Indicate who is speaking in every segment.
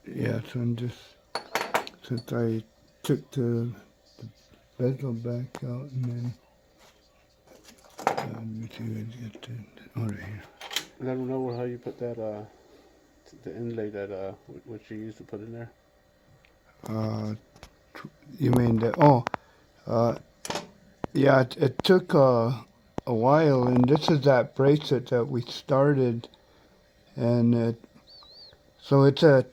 Speaker 1: Yeah, so I'm just, since I took the bezel back out and then, let me see if I can get the order here.
Speaker 2: And I don't know how you put that the inlay that what you used to put in there.
Speaker 1: Uh, you mean that, oh, uh, yeah, it took a while, and this is that bracelet that we started, and so it's a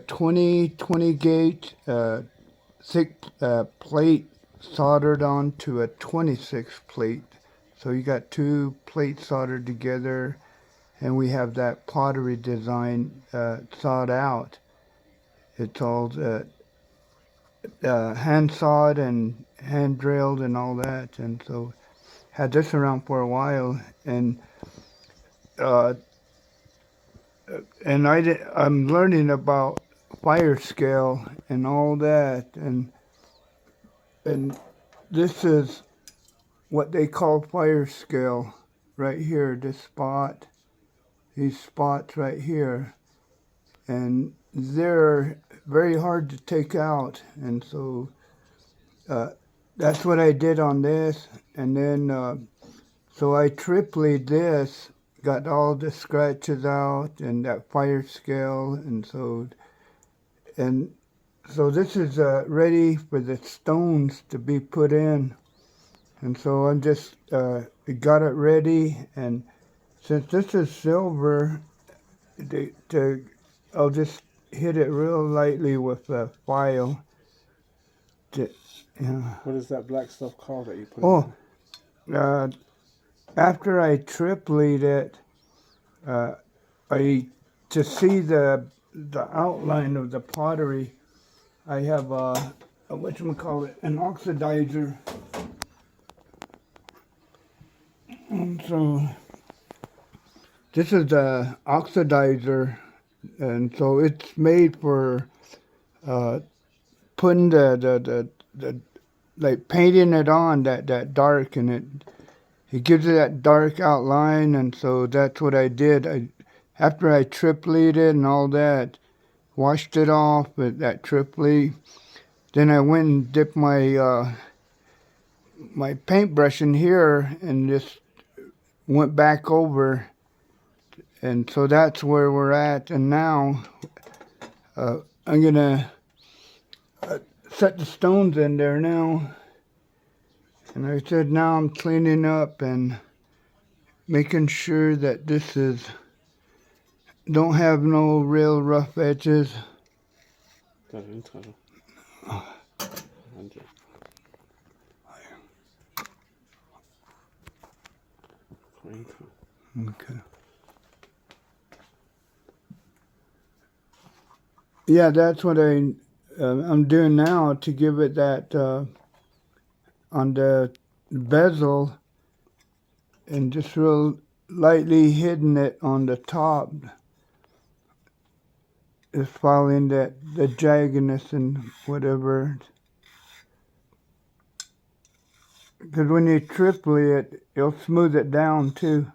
Speaker 1: 20 gauge thick plate soldered onto a 26 plate. So you got two plates soldered together, and we have that pottery design sawed out. It's all hand sawed and hand drilled and all that, and so had this around for a while, uh, and I'm learning about fire scale and all that, and this is what they call fire scale right here. This spot, these spots right here, and they're very hard to take out, and so uh, that's what I did on this, and then so I tripled this, got all the scratches out and that fire scale, and so this is ready for the stones to be put in, and so I'm just got it ready, and since this is silver, I'll just hit it real lightly with a file. To, yeah.
Speaker 2: What is that black stuff called that you put in
Speaker 1: Oh,
Speaker 2: there?
Speaker 1: uh, after I tripled it, uh, I to see the outline of the pottery, I have a whatchamacallit, an oxidizer. And so this is the oxidizer, and so it's made for uh, putting the like painting it on that dark, and it gives it that dark outline, and so that's what I did. After I tripled it and all that, washed it off with that triplet. Then I went and dipped my paintbrush in here and just went back over, and so that's where we're at. And now I'm gonna set the stones in there now. And like I said, now I'm cleaning up and making sure that this is don't have no real rough edges.
Speaker 2: That intro. 100.
Speaker 1: Okay. Yeah, that's what I'm doing now to give it that on the bezel, and just real lightly hitting it on the top, is following that the jaggedness and whatever. Because when you triple it, it'll smooth it down too.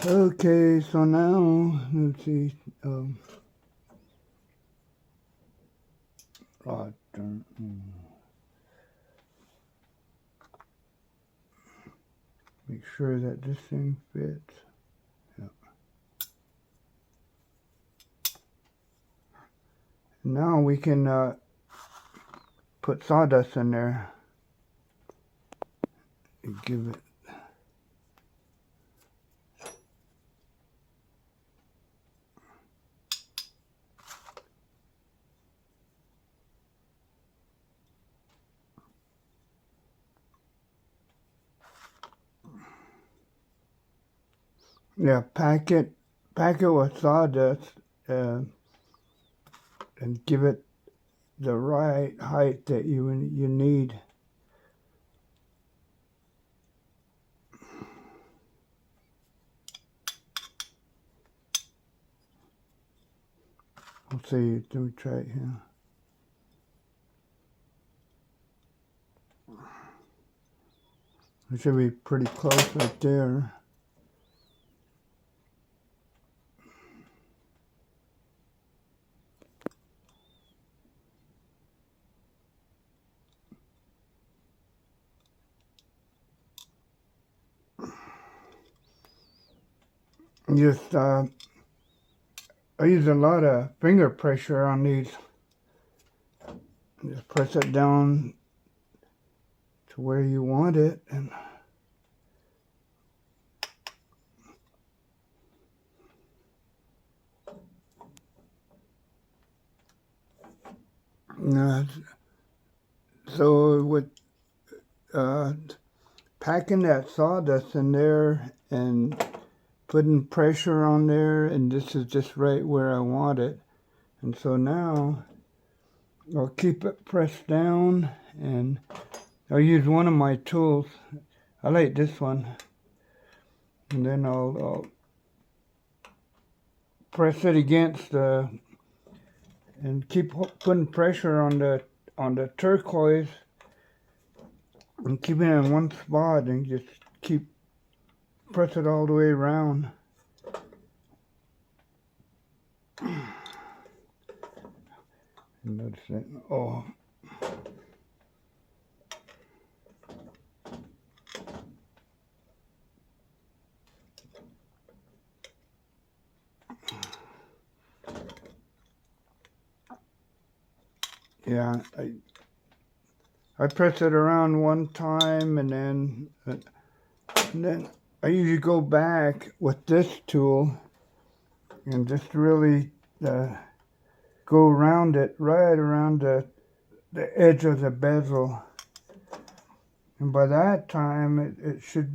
Speaker 1: Okay, so now let's see. Oh, make sure that this thing fits. Yeah. Now we can put sawdust in there and give it. Yeah, pack it with sawdust, uh, and give it the right height that you need. Let's see. Let me try it here. It should be pretty close right there. Just, I use a lot of finger pressure on these. Just press it down to where you want it, and uh, so with packing that sawdust in there and putting pressure on there, and this is just right where I want it. And so now I'll keep it pressed down, and I'll use one of my tools. I like this one. And then I'll press it against the, and keep putting pressure on the turquoise, and keep it in one spot, and just keep press it all the way around. Notice that. Oh. Yeah, I press it around one time, and then I usually go back with this tool and just really go around it, right around the edge of the bezel. And by that time, it should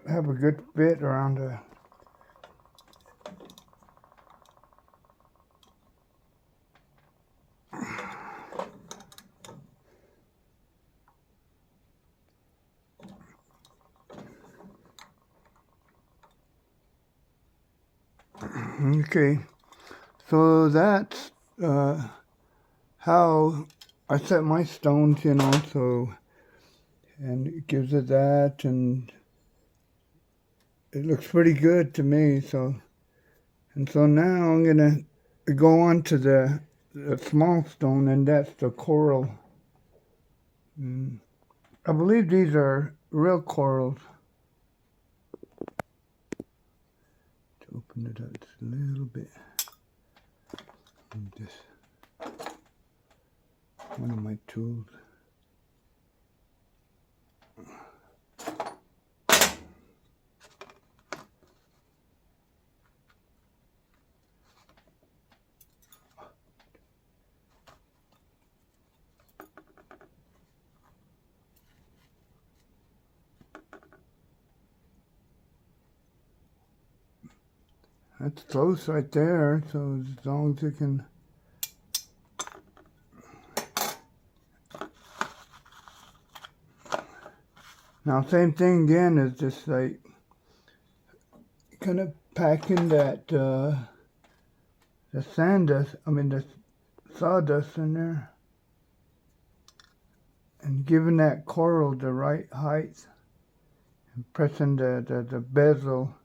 Speaker 1: have a good fit around the. Okay, so that's how I set my stones, so, and it gives it that, and it looks pretty good to me, so, and so now I'm gonna go on to the small stone, and that's the coral. I believe these are real corals. To open it up just a little bit. And just one of my tools. That's close right there, so as long as you can. Now, same thing again, is just like kind of packing that the the sawdust in there, and giving that coral the right height, and pressing the bezel.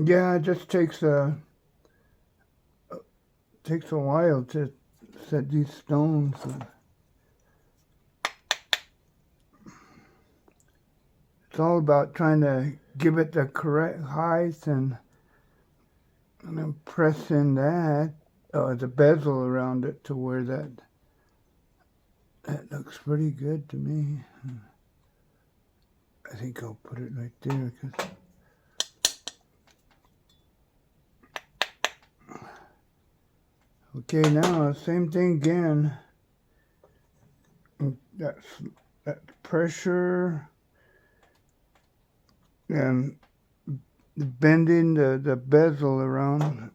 Speaker 1: Yeah, it just takes a while to set these stones. It's all about trying to give it the correct height, and then pressing the bezel around it to where that looks pretty good to me. I think I'll put it right there, because okay, now same thing again. that pressure and bending the bezel around.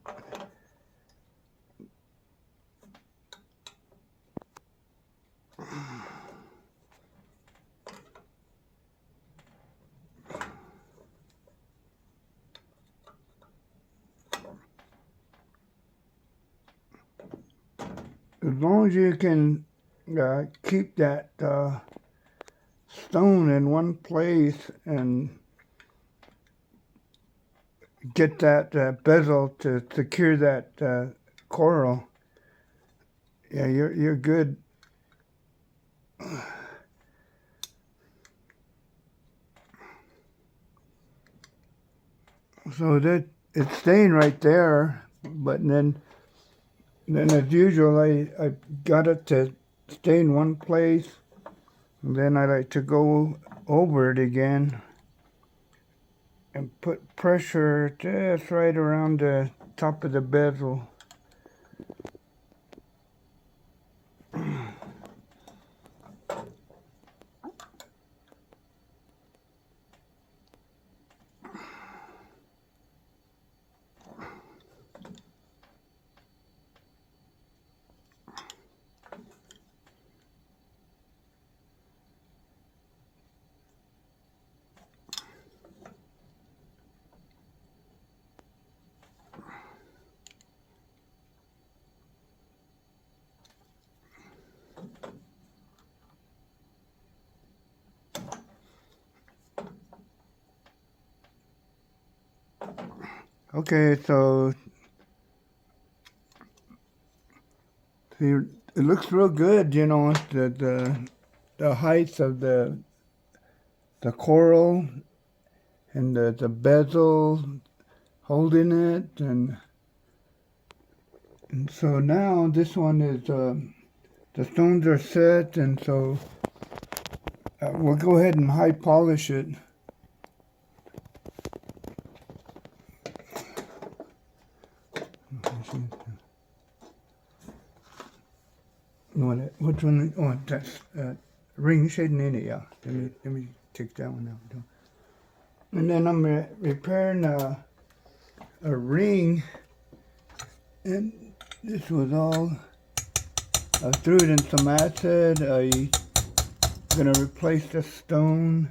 Speaker 1: As long as you can keep that stone in one place and get that bezel to secure that coral, yeah, you're good. So that it's staying right there, but then as usual, I got it to stay in one place, and then I like to go over it again and put pressure just right around the top of the bezel. Okay, so see, it looks real good, you know, the height of the coral and the bezel holding it, and so now this one is the stones are set, and so we'll go ahead and high polish it. Which one? Oh, that's ring shading in it. Yeah. Let me take that one out. And then I'm repairing a ring, and this was all. I threw it in some acid. I'm gonna replace the stone.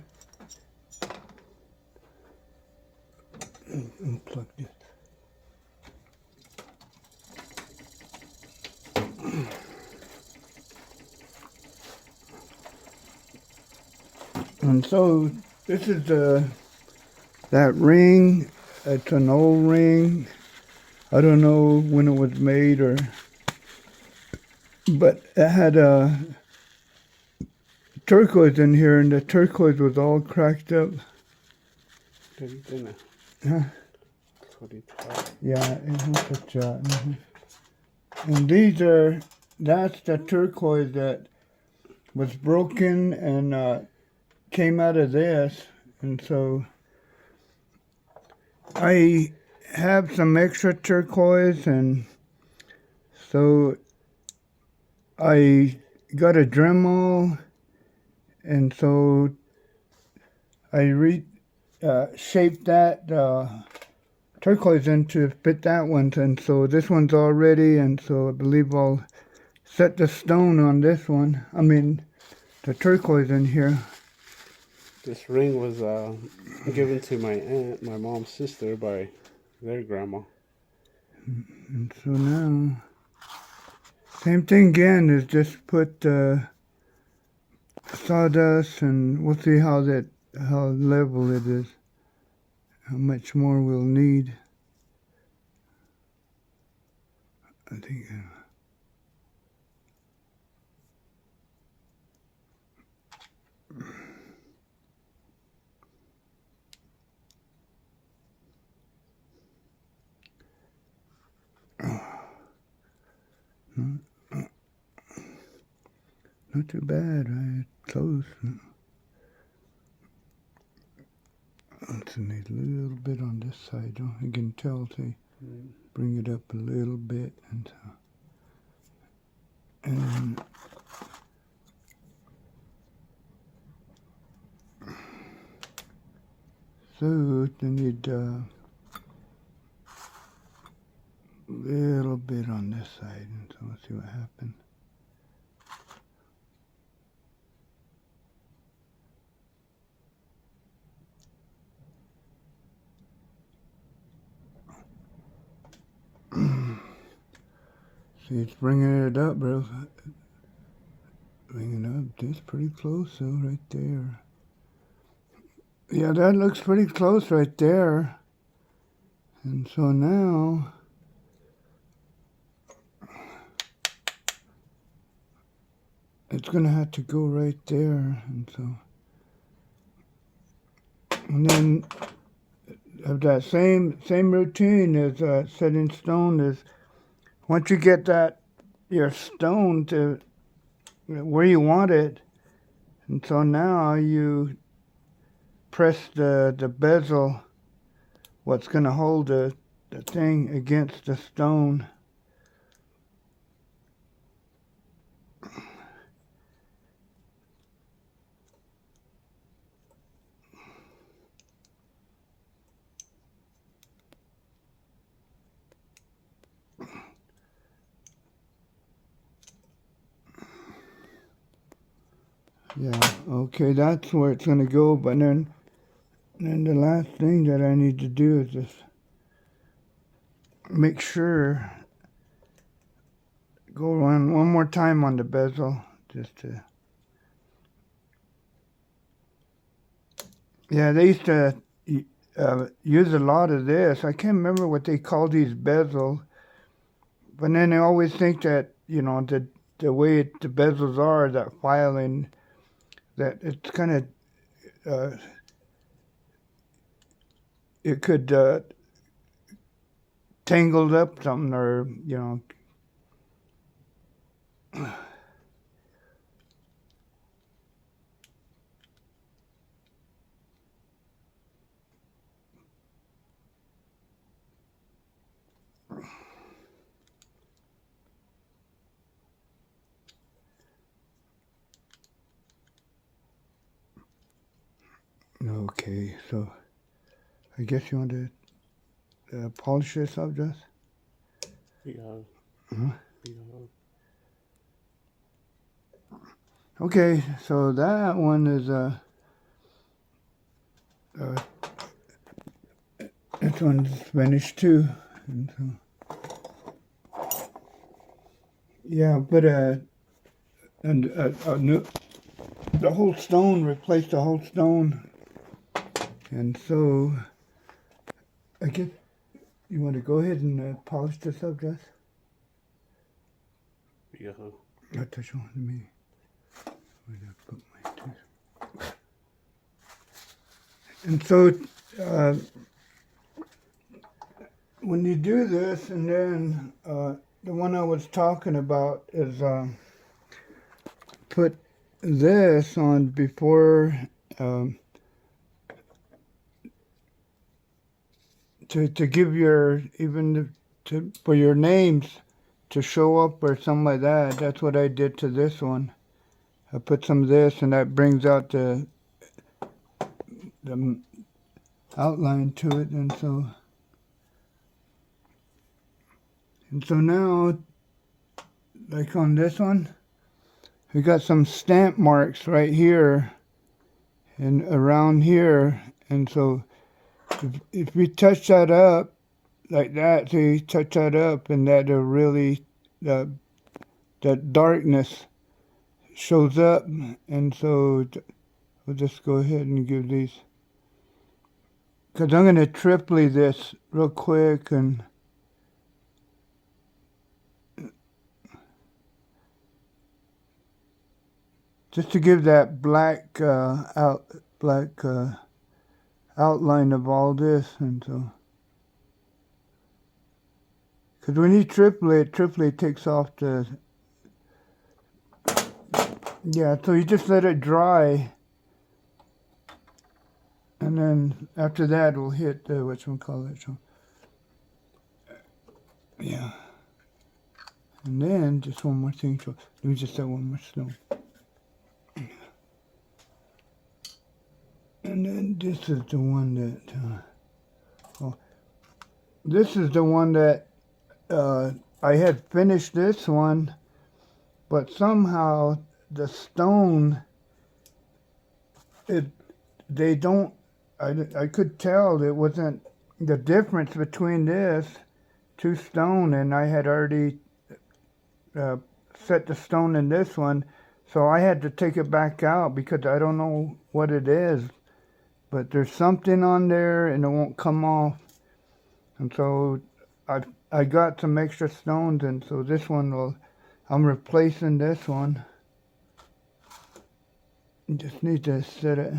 Speaker 1: Unplug this. And so this is that ring. It's an old ring. I don't know when it was made, but it had a turquoise in here, and the turquoise was all cracked up. Huh? Yeah, it was such a. And that's the turquoise that was broken and came out of this, and so I have some extra turquoise, and so I got a Dremel, and so I shaped that turquoise into fit that one, and so this one's all ready, and so I believe I'll set the stone on this one. I mean, the turquoise in here.
Speaker 2: This ring was given to my aunt, my mom's sister, by their grandma.
Speaker 1: And so now, same thing again, is just put sawdust, and we'll see how level it is, how much more we'll need. I think. Not too bad, right? Close. Let's need a little bit on this side. You can tell, see, bring it up a little bit, and So I need a little bit on this side, and so let's see what happens. See, it's bringing it up, bro. Bringing it up. It's pretty close, though, right there. Yeah, that looks pretty close right there. And so now, it's going to have to go right there. And so, and then of that same routine as set in stone is once you get that, your stone to where you want it, and so now you press the bezel, what's going to hold the thing against the stone. Yeah, okay, that's where it's going to go, but then the last thing that I need to do is just make sure, go on one more time on the bezel, just to, yeah, they used to use a lot of this. I can't remember what they call these bezels, but then they always think that, you know, the way the bezels are, that filing, that it's kind of, it could tangled up something, or, you know. Okay, so I guess you want to polish this up, Jess?
Speaker 2: Yeah.
Speaker 1: Uh-huh.
Speaker 2: Yeah.
Speaker 1: Okay, so that one is this one's finished too. And so, yeah, but the whole stone, replaced the whole stone, and so I guess you want to go ahead and polish this up, Jess?
Speaker 2: Yeah.
Speaker 1: I'll touch on me. Where did I put my tooth? And so when you do this, and then the one I was talking about is put this on before to give your, even to for your names to show up or something like that. That's what I did to this one. I put some of this, and that brings out the outline to it, and so now, like on this one, we got some stamp marks right here and around here, and so if we touch that up like that, so you touch that up, and that'll really, that darkness shows up, and so we'll just go ahead and give these, because I'm going to triply this real quick, and just to give that black outline of all this, and so, because when you triply takes off the, yeah, so you just let it dry, and then after that we'll hit whatchamacallit, so, yeah, and then just one more thing, so let me just add one more stone. And then this is the one that, this is the one that, I had finished this one, but somehow the stone, they don't, I could tell it wasn't the difference between this two stone, and I had already set the stone in this one, so I had to take it back out because I don't know what it is, but there's something on there and it won't come off, and so I got some extra stones, and so this one I'm replacing this one. Just need to set it.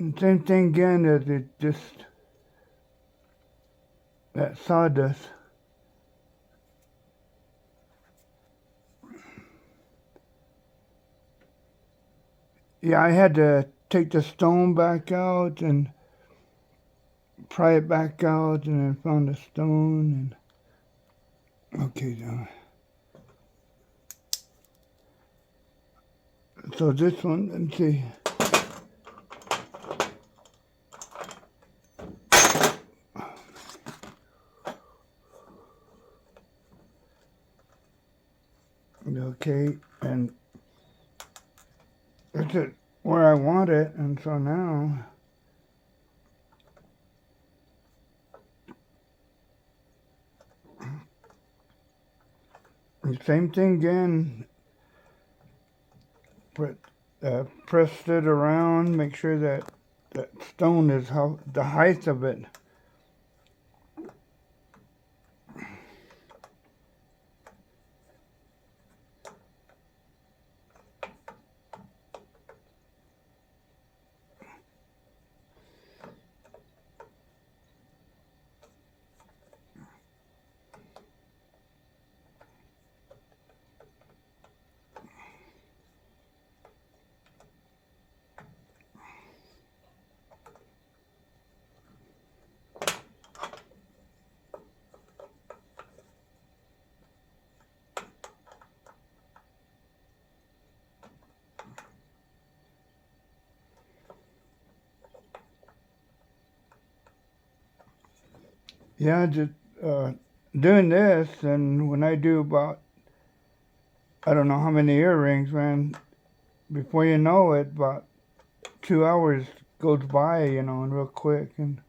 Speaker 1: And same thing again as it just, that sawdust. Yeah, I had to take the stone back out and pry it back out, and then found the stone, and okay, so this one, let me see. Okay, and that's it where I want it, and so now the same thing again. Pressed it around, make sure that that stone is the height of it. Yeah, just doing this, and when I do about, I don't know how many earrings, man, before you know it, about 2 hours goes by, and real quick. And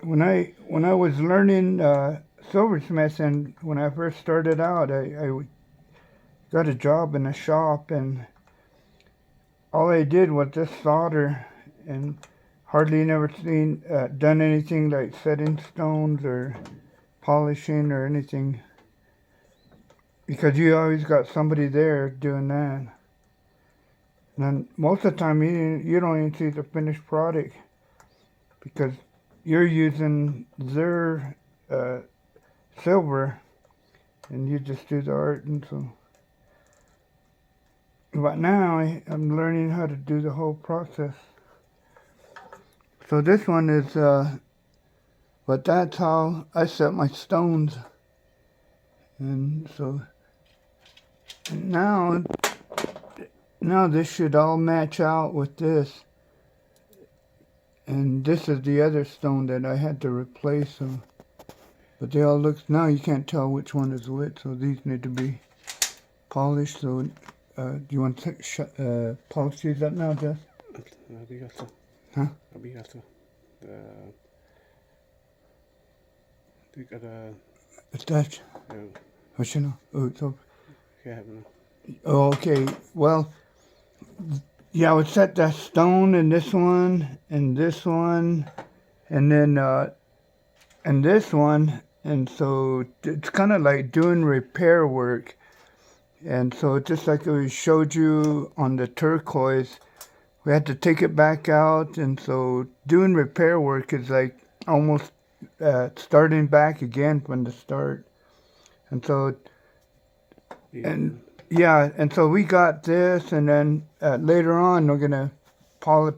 Speaker 1: when I was learning silversmithing, when I first started out, I got a job in a shop, and all I did was just solder, and hardly never done anything like setting stones or polishing or anything, because you always got somebody there doing that. And then most of the time you don't even see the finished product because you're using their silver, and you just do the art. And so, but now I'm learning how to do the whole process. So this one is, but that's how I set my stones. And so now this should all match out with this. And this is the other stone that I had to replace. So, but they all look, now you can't tell which one is which. So these need to be polished. So do you want to polish these up now, Jess?
Speaker 2: Obrigado.
Speaker 1: Huh?
Speaker 2: Obrigado. Du gotta.
Speaker 1: It's Dutch.
Speaker 2: Yeah.
Speaker 1: What you know? Oh, it's over.
Speaker 2: Yeah.
Speaker 1: Oh, okay. Well, yeah, I would set that stone in this one, and this one, and then and this one, and so it's kind of like doing repair work. And so just like we showed you on the turquoise, we had to take it back out, and so doing repair work is like almost starting back again from the start. And so,
Speaker 2: Yeah.
Speaker 1: and yeah, and so we got this, and then later on we're gonna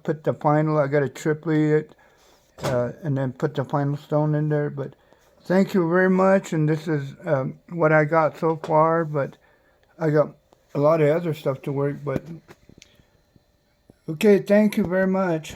Speaker 1: put the final. I got to triple it, and then put the final stone in there. But thank you very much, and this is what I got so far. But I got a lot of other stuff to work. But okay, thank you very much.